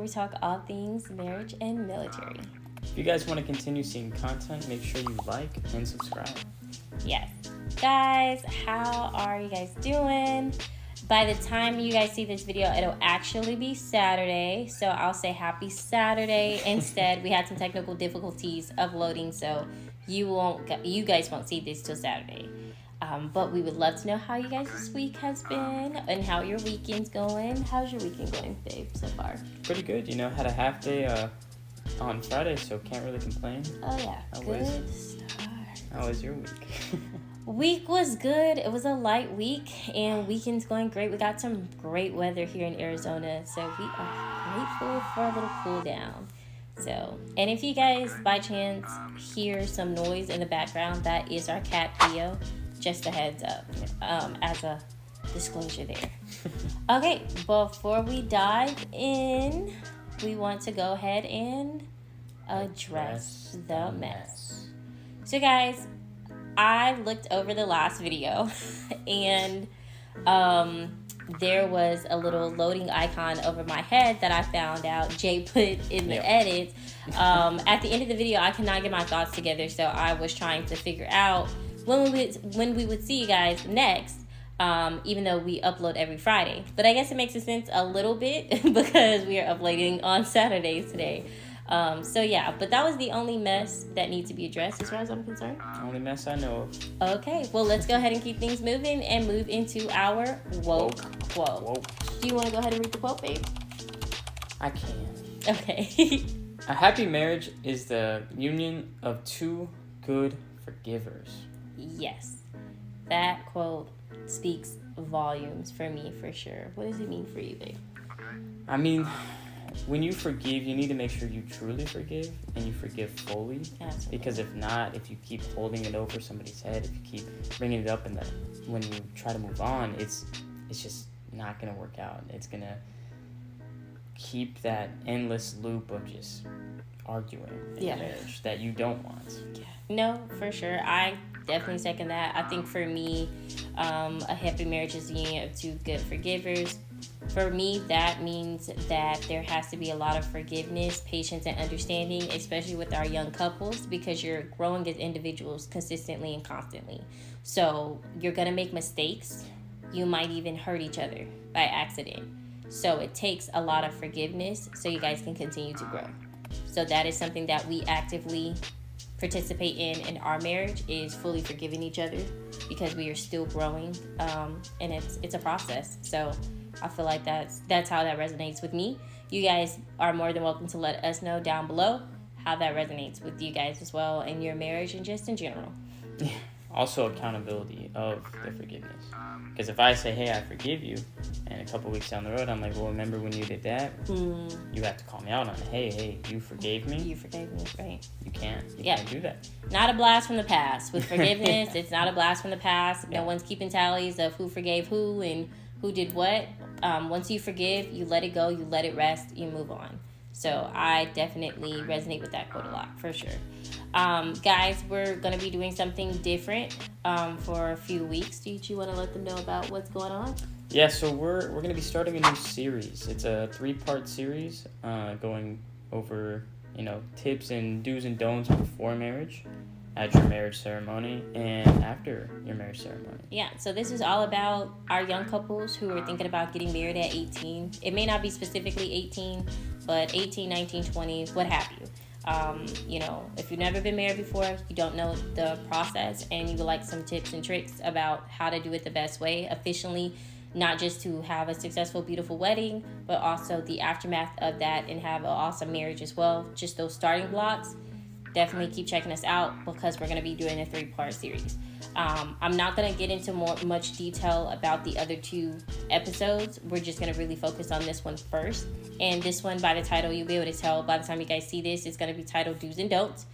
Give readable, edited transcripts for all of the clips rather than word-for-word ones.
we talk all things marriage and military. If you guys want to continue seeing content, make sure you like and subscribe. Yes. Guys, how are you guys doing? By the time you guys see this video, it'll actually be Saturday. So I'll say happy Saturday instead. We had some technical difficulties uploading, so you guys won't see this till Saturday. But we would love to know how you guys' week has been and how your weekend's going. How's your weekend going, babe, so far? Pretty good. Had a half day on Friday, so can't really complain. Oh, yeah. Good start. How was your week? Week was good. It was a light week, and weekend's going great. We got some great weather here in Arizona, so we are grateful for a little cool down. So, and if you guys by chance hear some noise in the background, that is our cat Theo. Just a heads up, as a disclosure there. Okay, before we dive in, we want to go ahead and address the mess. So, guys, I looked over the last video, and there was a little loading icon over my head that I found out Jay put in the edits. At the end of the video, I could not get my thoughts together, so I was trying to figure out when we would see you guys next, even though we upload every Friday. But I guess it makes sense a little bit because we are uploading on Saturdays today. So yeah, but that was the only mess that needs to be addressed as far as I'm concerned. Only mess I know of. Okay, well, let's go ahead and keep things moving and move into our woke quote. Do you want to go ahead and read the quote, babe? I can. Okay. A happy marriage is the union of two good forgivers. Yes. That quote speaks volumes for me, for sure. What does it mean for you, babe? I mean, when you forgive, you need to make sure you truly forgive and you forgive fully. Absolutely. Because if not, if you keep holding it over somebody's head, if you keep bringing it up, and when you try to move on, it's just not going to work out. It's going to keep that endless loop of just arguing in marriage that you don't want. No, for sure. I definitely second that. I think for me, a happy marriage is the union of two good forgivers. For me, that means that there has to be a lot of forgiveness, patience, and understanding, especially with our young couples, because you're growing as individuals consistently and constantly. So you're going to make mistakes. You might even hurt each other by accident. So it takes a lot of forgiveness so you guys can continue to grow. So that is something that we actively participate in our marriage, is fully forgiving each other, because we are still growing, and it's a process. So I feel like that's how that resonates with me. You guys are more than welcome to let us know down below how that resonates with you guys as well in your marriage and just in general. Yeah. Also accountability of the forgiveness. Because if I say, hey, I forgive you, and a couple weeks down the road I'm like, well, remember when you did that? You have to call me out on it. Hey, you forgave me? You forgave me, right? You can't do that. Not a blast from the past. With forgiveness, it's not a blast from the past. No one's keeping tallies of who forgave who and who did what. Once you forgive, you let it go, you let it rest, you move on. So I definitely resonate with that quote a lot, for sure. Guys, we're going to be doing something different for a few weeks. Do you want to let them know about what's going on? Yeah, so we're going to be starting a new series. It's a 3-part series going over, tips and do's and don'ts before marriage, at your marriage ceremony, and after your marriage ceremony. Yeah, so this is all about our young couples who are thinking about getting married at 18. It may not be specifically 18, but 18, 19, 20, what have you. If you've never been married before, you don't know the process, and you would like some tips and tricks about how to do it the best way, efficiently, not just to have a successful, beautiful wedding, but also the aftermath of that and have an awesome marriage as well. Just those starting blocks. Definitely keep checking us out, because we're going to be doing a 3-part series. I'm not going to get into much detail about the other 2 episodes. We're just going to really focus on this one first. And this one, by the title, you'll be able to tell by the time you guys see this, it's going to be titled Do's and Don'ts.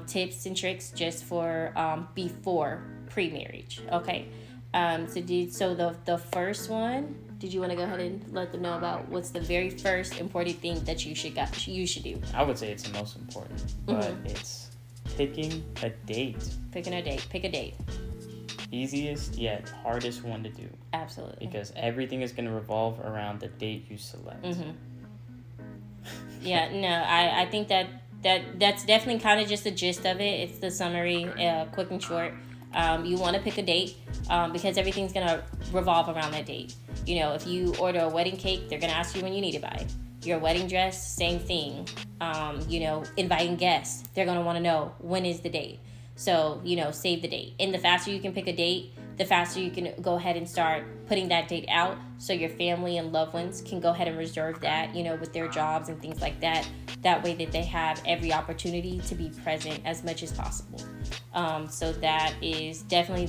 Tips and tricks just for before pre-marriage. Okay. So the first one, did you want to go ahead and let them know about what's the very first important thing that you should do? I would say it's the most important, but it's picking a date. Pick a date. Easiest yet hardest one to do. Absolutely. Because everything is going to revolve around the date you select. Yeah, no, I think that's definitely kind of just the gist of it. It's the summary, quick and short. You want to pick a date because everything's going to revolve around that date. You know, if you order a wedding cake, they're going to ask you when you need it by. Your wedding dress, same thing. You know, inviting guests, they're going to want to know when is the date. So, you know, save the date. And the faster you can pick a date, the faster you can go ahead and start putting that date out so your family and loved ones can go ahead and reserve that, you know, with their jobs and things like that. That way that they have every opportunity to be present as much as possible. So that is definitely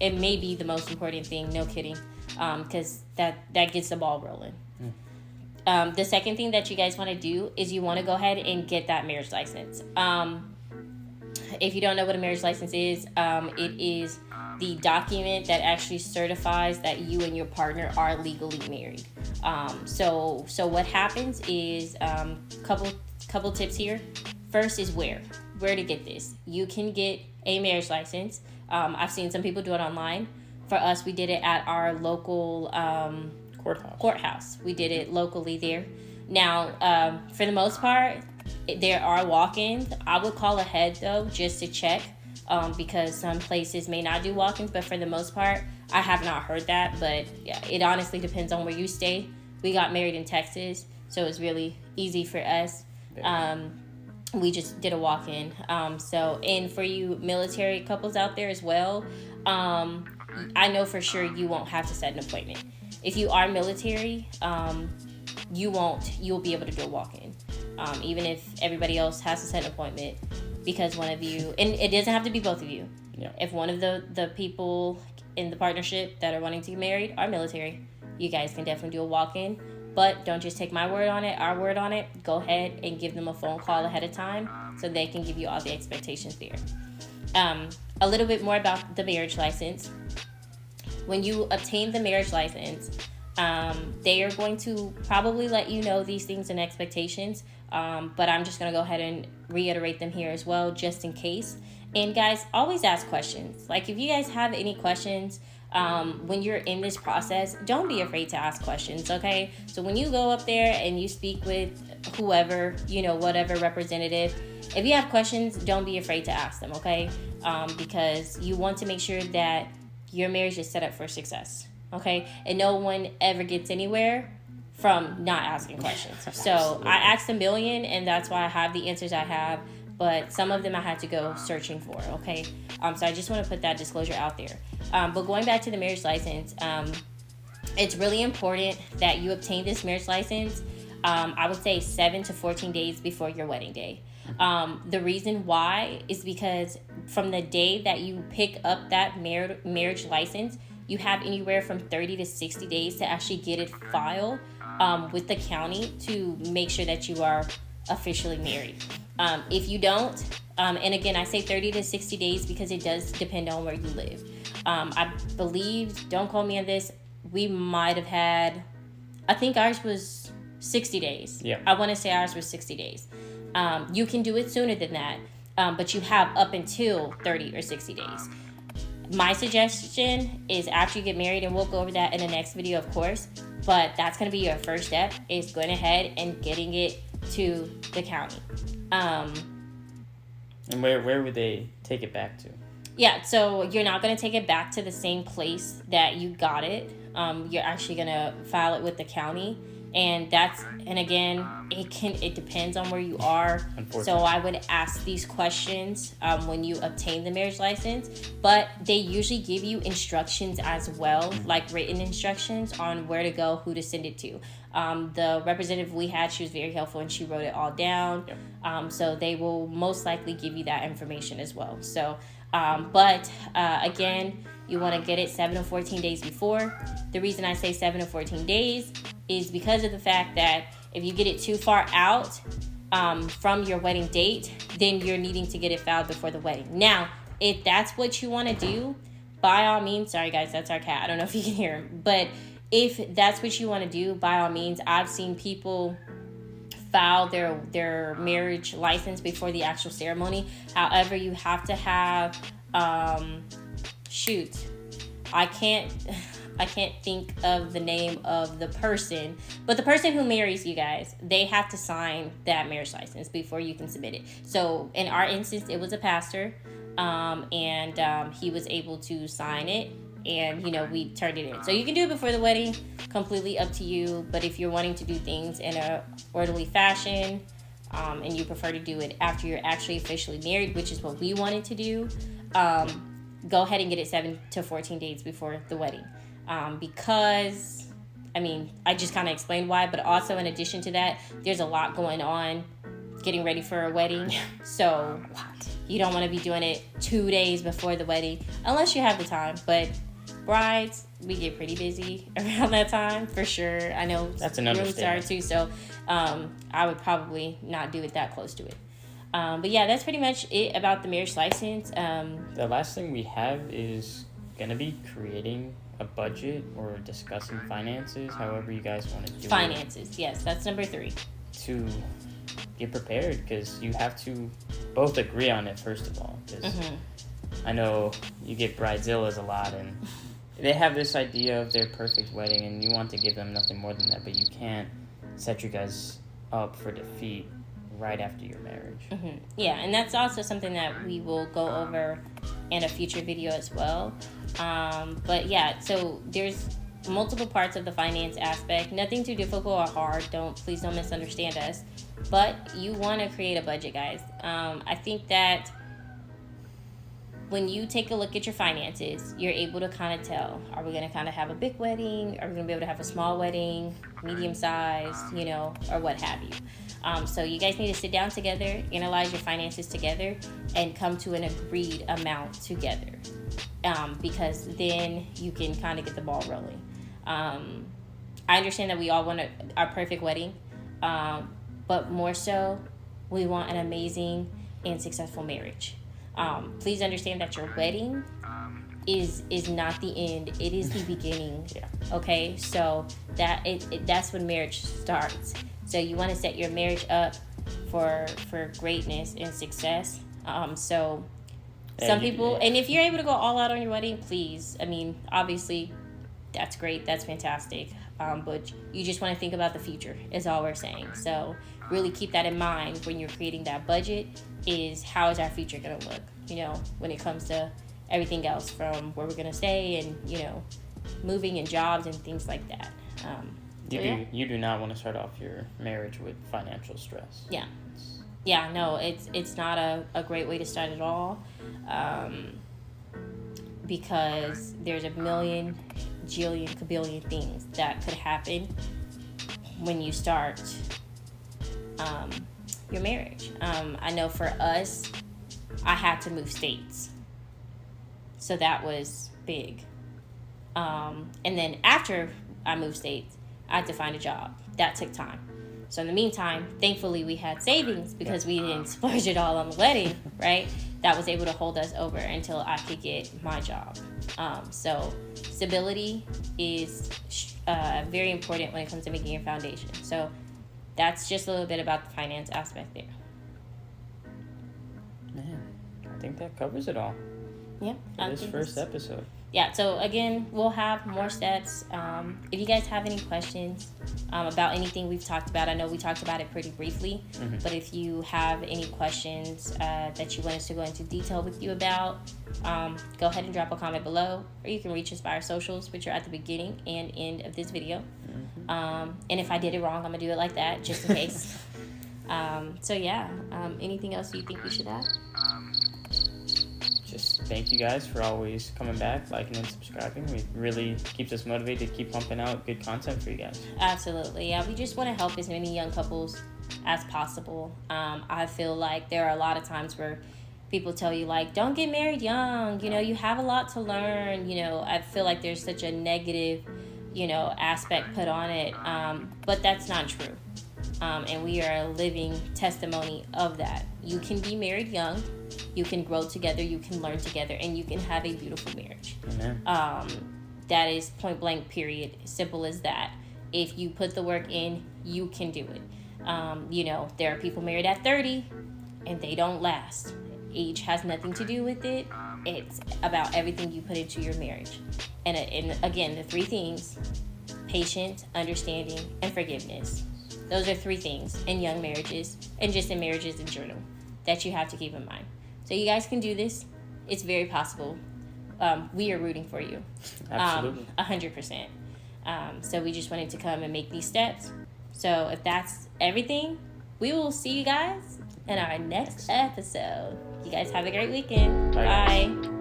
it may be the most important thing, no kidding, because that gets the ball rolling. The second thing that you guys want to do is you want to go ahead and get that marriage license. If you don't know what a marriage license is, it is the document that actually certifies that you and your partner are legally married. So what happens is couple tips here. First is where to get this. You can get a marriage license. I've seen some people do it online. For us, we did it at our local courthouse. We did it locally there. Now, for the most part, there are walk-ins. I would call ahead though, just to check, because some places may not do walk-ins, but for the most part, I have not heard that. But yeah, it honestly depends on where you stay. We got married in Texas, so it was really easy for us. We just did a walk-in. And for you military couples out there as well, I know for sure you won't have to set an appointment. If you are military, you'll be able to do a walk-in. Even if everybody else has to set an appointment, because one of you, and it doesn't have to be both of you. Yeah. If one of the people in the partnership that are wanting to get married are military, you guys can definitely do a walk-in. But don't just take my word on it, our word on it. Go ahead and give them a phone call ahead of time so they can give you all the expectations there. A little bit more about the marriage license. When you obtain the marriage license, they are going to probably let you know these things and expectations, but I'm just going to go ahead and reiterate them here as well, just in case. And guys, always ask questions. Like, if you guys have any questions when you're in this process, don't be afraid to ask questions, okay? So when you go up there and you speak with whoever, you know, whatever representative, if you have questions, don't be afraid to ask them, okay? Because you want to make sure that your marriage is set up for success. Okay, and no one ever gets anywhere from not asking questions. So I asked a million, and that's why I have the answers I have. But some of them I had to go searching for. Okay, so I just want to put that disclosure out there. But going back to the marriage license, it's really important that you obtain this marriage license. I would say 7 to 14 days before your wedding day. The reason why is because from the day that you pick up that marriage license, you have anywhere from 30 to 60 days to actually get it filed with the county to make sure that you are officially married. If you don't, and again, I say 30 to 60 days because it does depend on where you live. I believe, don't quote me on this, we might have had, I think ours was 60 days. Yeah. I want to say ours was 60 days. You can do it sooner than that, but you have up until 30 or 60 days. My suggestion is after you get married, and we'll go over that in the next video, of course, but that's going to be your first step, is going ahead and getting it to the county. And where would they take it back to? Yeah, so you're not going to take it back to the same place that you got it. You're actually going to file it with the county. And again, it depends on where you are. So I would ask these questions when you obtain the marriage license, but they usually give you instructions as well, like written instructions on where to go, who to send it to. The representative we had, she was very helpful and she wrote it all down. Yep. So they will most likely give you that information as well. So, again, you want to get it 7 to 14 days before. The reason I say 7 to 14 days is because of the fact that if you get it too far out from your wedding date, then you're needing to get it filed before the wedding. Now, if that's what you want to do, by all means, sorry guys, that's our cat. I don't know if you can hear him, but if that's what you want to do, by all means, I've seen people file their marriage license before the actual ceremony. However, you have to have, I can't think of the name of the person, but the person who marries you guys, they have to sign that marriage license before you can submit it. So in our instance, it was a pastor, and he was able to sign it, and we turned it in. So you can do it before the wedding, completely up to you. But if you're wanting to do things in a orderly fashion, and you prefer to do it after you're actually officially married, which is what we wanted to do, go ahead and get it 7 to 14 days before the wedding. Because, I just kind of explained why, but also in addition to that, there's a lot going on getting ready for a wedding. So you don't want to be doing it 2 days before the wedding, unless you have the time. But brides, we get pretty busy around that time, for sure. I know that's an rooms are understatement too, so I would probably not do it that close to it. But yeah, that's pretty much it about the marriage license. The last thing we have is going to be creating a budget or discussing finances, however you guys want to do finances, yes, that's number 3. To get prepared, because you have to both agree on it, first of all. Because I know you get bridezillas a lot, and they have this idea of their perfect wedding, and you want to give them nothing more than that, but you can't set you guys up for defeat right after your marriage. Yeah, and that's also something that we will go over in a future video as well. But yeah, so there's multiple parts of the finance aspect. Nothing too difficult or hard. Please don't misunderstand us. But you want to create a budget, guys. I think that when you take a look at your finances, you're able to kind of tell, are we going to kind of have a big wedding? Are we going to be able to have a small wedding, medium size, or what have you? So you guys need to sit down together, analyze your finances together, and come to an agreed amount together. Because then you can kind of get the ball rolling. I understand that we all want our perfect wedding, but more so, we want an amazing and successful marriage. Please understand that your wedding is not the end; it is the beginning. Yeah. Okay, so that's when marriage starts. So you want to set your marriage up for greatness and success. So some people, and if you're able to go all out on your wedding, please. Obviously, that's great. That's fantastic. But you just want to think about the future, is all we're saying. So really keep that in mind when you're creating that budget, is how is our future going to look, when it comes to everything else, from where we're going to stay and, moving and jobs and things like that. You do not want to start off your marriage with financial stress. Yeah, no, it's not a great way to start at all, because there's a million, jillion, kabillion things that could happen when you start your marriage. I know for us, I had to move states, so that was big. And then after I moved states, I had to find a job. That took time. So in the meantime, thankfully we had savings, because we didn't splurge it all on the wedding, right? That was able to hold us over until I could get my job. So stability is very important when it comes to making your foundation. So that's just a little bit about the finance aspect there. Man, I think that covers it all. Yeah. For this first episode. Yeah, so again, we'll have more steps. If you guys have any questions about anything we've talked about, I know we talked about it pretty briefly, but if you have any questions that you want us to go into detail with you about, go ahead and drop a comment below, or you can reach us by our socials, which are at the beginning and end of this video. And if I did it wrong, I'm going to do it like that, just in case. So yeah, anything else you think we should add? Just thank you guys for always coming back, liking and subscribing. It really keeps us motivated to keep pumping out good content for you guys. Absolutely. Yeah, we just want to help as many young couples as possible. I feel like there are a lot of times where people tell you, like, don't get married young, you have a lot to learn. I feel like there's such a negative, aspect put on it, but that's not true. And we are a living testimony of that. You can be married young, you can grow together, you can learn together, and you can have a beautiful marriage. Amen. That is point blank, period. Simple as that. If you put the work in, you can do it. There are people married at 30 and they don't last. Age has nothing to do with it. it's about everything you put into your marriage. And again, the 3 things: patience, understanding, and forgiveness. Those are 3 things in young marriages and just in marriages in general that you have to keep in mind. So you guys can do this. It's very possible. We are rooting for you. Absolutely. 100%. So we just wanted to come and make these steps. So if that's everything, we will see you guys in our next episode. You guys have a great weekend. Bye. Bye.